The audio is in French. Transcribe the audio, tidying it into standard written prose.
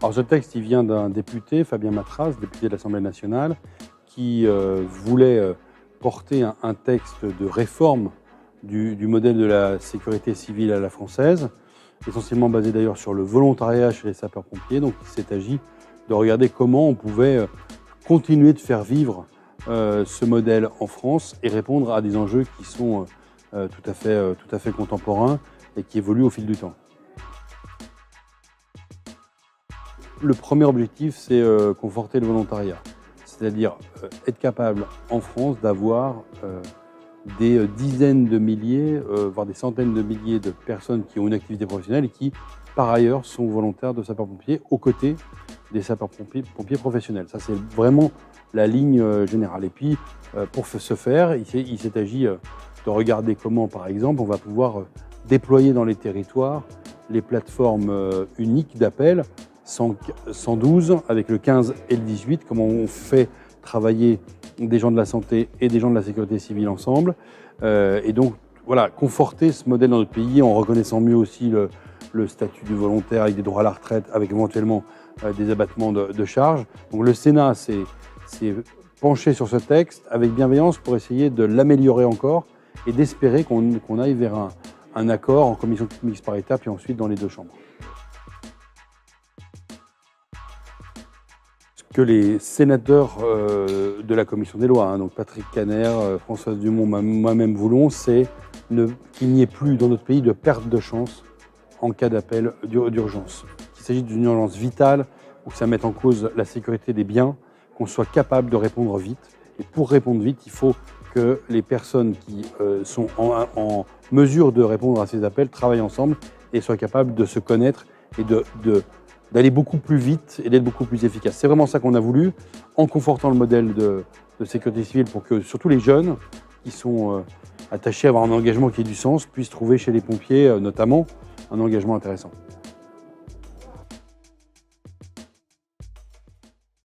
Alors ce texte, il vient d'un député, Fabien Matras, député de l'Assemblée nationale, qui voulait porter un texte de réforme du modèle de la sécurité civile à la française, essentiellement basé d'ailleurs sur le volontariat chez les sapeurs-pompiers. Donc il s'est agi de regarder comment on pouvait continuer de faire vivre ce modèle en France et répondre à des enjeux qui sont tout à fait contemporains et qui évoluent au fil du temps. Le premier objectif, c'est conforter le volontariat, c'est-à-dire être capable en France d'avoir des dizaines de milliers, voire des centaines de milliers de personnes qui ont une activité professionnelle et qui, par ailleurs, sont volontaires de sapeurs-pompiers aux côtés des sapeurs-pompiers professionnels. Ça, c'est vraiment la ligne générale. Et puis, pour ce faire, il s'est agi de regarder comment, par exemple, on va pouvoir déployer dans les territoires les plateformes uniques d'appel 112 avec le 15 et le 18, comment on fait travailler des gens de la santé et des gens de la sécurité civile ensemble. Et donc, voilà, conforter ce modèle dans notre pays en reconnaissant mieux aussi le statut du volontaire avec des droits à la retraite, avec éventuellement des abattements de charges. Donc le Sénat s'est penché sur ce texte avec bienveillance pour essayer de l'améliorer encore et d'espérer qu'on aille vers un accord en commission mixte paritaire puis ensuite dans les deux chambres. Que les sénateurs de la commission des lois, donc Patrick Kanner, Françoise Dumont, moi-même voulons, c'est qu'il n'y ait plus dans notre pays de perte de chance en cas d'appel d'urgence. Qu'il s'agit d'une urgence vitale où ça mette en cause la sécurité des biens, qu'on soit capable de répondre vite. Et pour répondre vite, il faut que les personnes qui sont en mesure de répondre à ces appels travaillent ensemble et soient capables de se connaître et d'aller beaucoup plus vite et d'être beaucoup plus efficace. C'est vraiment ça qu'on a voulu, en confortant le modèle de sécurité civile pour que surtout les jeunes qui sont attachés à avoir un engagement qui ait du sens puissent trouver chez les pompiers notamment un engagement intéressant.